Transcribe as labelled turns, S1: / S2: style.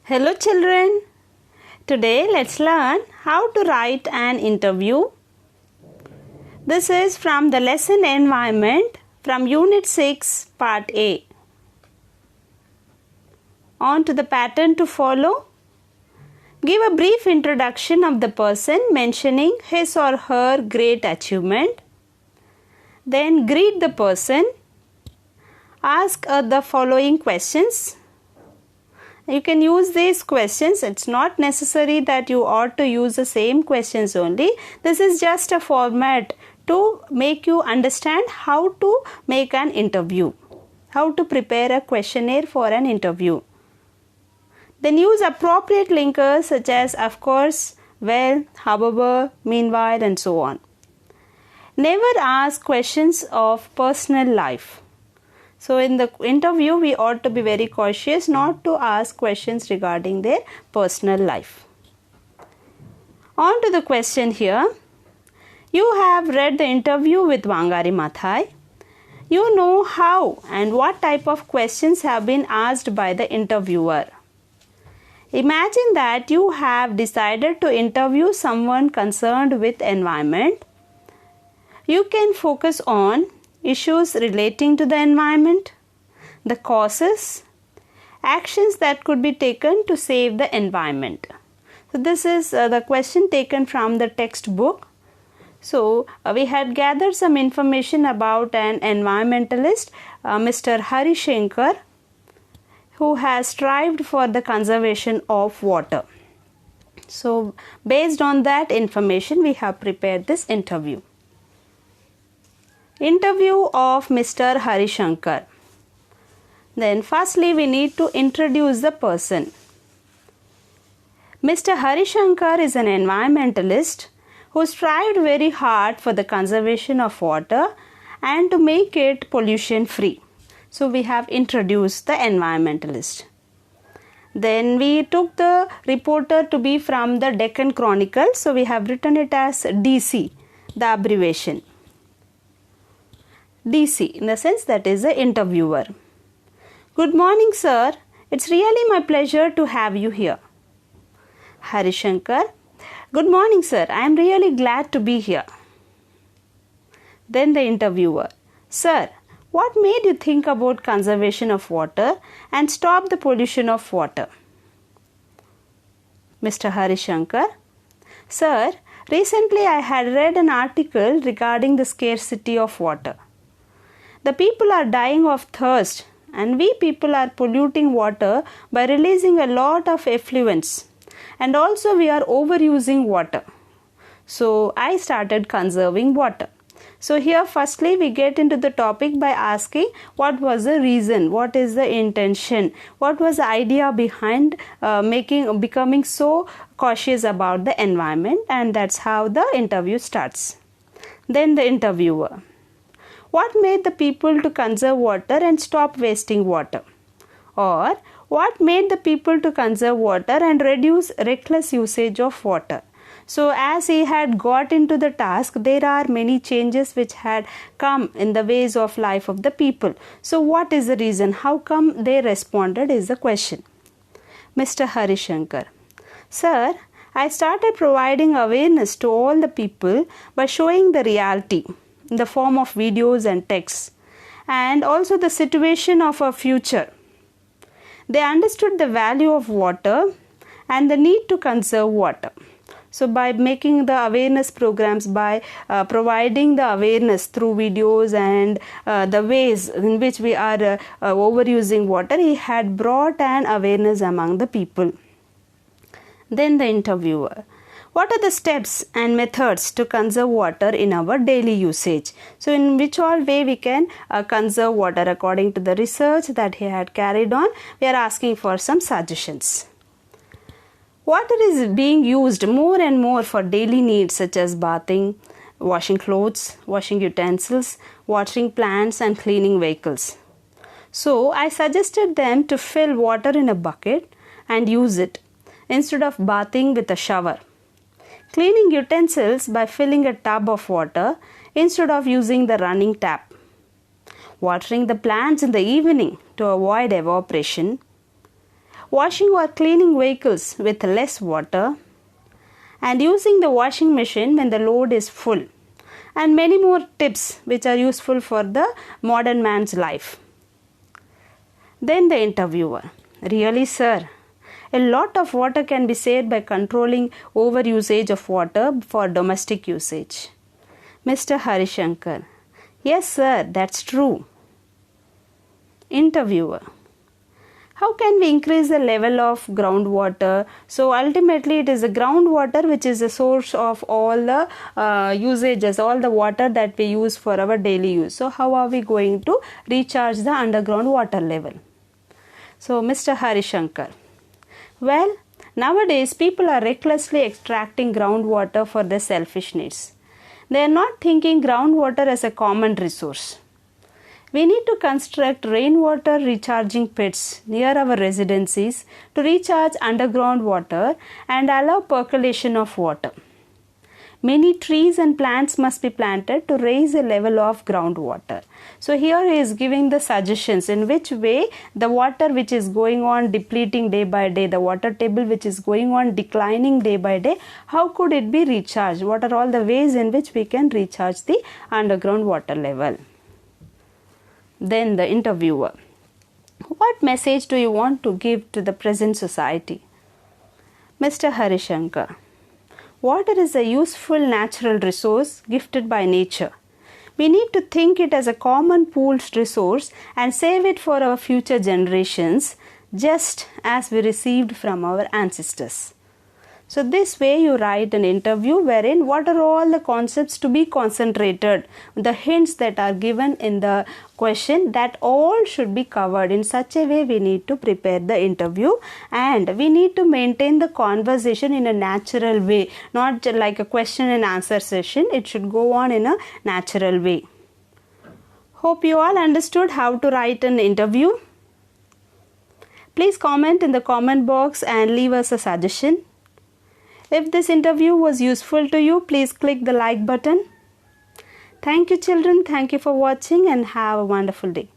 S1: Hello children. Today let's learn how to write an interview. This is from the lesson Environment from Unit 6 Part A. On to the pattern to follow. Give a brief introduction of the person mentioning his or her great achievement. Then greet the person. Ask the following questions. You can use these questions. It's not necessary that you ought to use the same questions only. This is just a format to make you understand how to make an interview, how to prepare a questionnaire for an interview. Then use appropriate linkers such as of course, well, however, meanwhile and so on. Never ask questions of personal life. So in the interview, we ought to be very cautious not to ask questions regarding their personal life. On to the question here. You have read the interview with Wangari Maathai. You know how and what type of questions have been asked by the interviewer. Imagine that you have decided to interview someone concerned with environment. You can focus on issues relating to the environment, the causes, actions that could be taken to save the environment. So this is the question taken from the textbook. So we had gathered some information about an environmentalist, Mr. Hari Shankar, who has strived for the conservation of water. So based on that information, we have prepared this interview. Interview of Mr. Hari Shankar. Then firstly we need to introduce the person. Mr. Hari Shankar is an environmentalist who strived very hard for the conservation of water and to make it pollution free. So we have introduced the environmentalist. Then we took the reporter to be from the Deccan Chronicle. So we have written it as DC, the abbreviation. DC, in the sense that is the interviewer. Good morning, sir. It's really my pleasure to have you here. Hari Shankar. Good morning, sir. I am really glad to be here. Then the interviewer. Sir, what made you think about conservation of water and stop the pollution of water? Mr. Hari Shankar. Sir, recently I had read an article regarding the scarcity of water. The people are dying of thirst and we people are polluting water by releasing a lot of effluents, and also we are overusing water. So I started conserving water. So here firstly we get into the topic by asking what was the reason, what is the intention, what was the idea behind becoming so cautious about the environment, and that's how the interview starts. Then the interviewer. What made the people to conserve water and stop wasting water? Or what made the people to conserve water and reduce reckless usage of water? So as he had got into the task, there are many changes which had come in the ways of life of the people. So what is the reason? How come they responded is the question. Mr. Hari Shankar. Sir, I started providing awareness to all the people by showing the reality in the form of videos and texts, and also the situation of our future. They understood the value of water and the need to conserve water. So by making the awareness programs, by providing the awareness through videos and the ways in which we are overusing water, he had brought an awareness among the people. Then the interviewer. What are the steps and methods to conserve water in our daily usage? So in which all way we can conserve water according to the research that he had carried on, we are asking for some suggestions. Water is being used more and more for daily needs such as bathing, washing clothes, washing utensils, watering plants and cleaning vehicles. So I suggested them to fill water in a bucket and use it instead of bathing with a shower. Cleaning utensils by filling a tub of water instead of using the running tap. Watering the plants in the evening to avoid evaporation. washing or cleaning vehicles with less water, and using the washing machine when the load is full, and many more tips which are useful for the modern man's life. Then the interviewer: really, sir, a lot of water can be saved by controlling over usage of water for domestic usage. Mr. Harishankar: yes, sir, that's true. Interviewer: how can we increase the level of groundwater? So ultimately it is the groundwater which is the source of all the usages, all the water that we use for our daily use. So how are we going to recharge the underground water level? So Mr. Harishankar: well, nowadays people are recklessly extracting groundwater for their selfish needs. They are not thinking groundwater as a common resource. We need to construct rainwater recharging pits near our residencies to recharge underground water and allow percolation of water. Many trees and plants must be planted to raise the level of groundwater. So here he is giving the suggestions in which way the water which is going on depleting day by day, the water table which is going on declining day by day, how could it be recharged? What are all the ways in which we can recharge the underground water level? Then the interviewer: what message do you want to give to the present society? Mr. Harishankar: water is a useful natural resource gifted by nature. We need to think it as a common pooled resource and save it for our future generations, just as we received from our ancestors. So this way you write an interview wherein what are all the concepts to be concentrated, the hints that are given in the question, that all should be covered. In such a way we need to prepare the interview, and we need to maintain the conversation in a natural way, not like a question and answer session. It should go on in a natural way. Hope you all understood how to write an interview. Please comment in the comment box and leave us a suggestion. If this interview was useful to you, please click the like button. Thank you, children. Thank you for watching and have a wonderful day.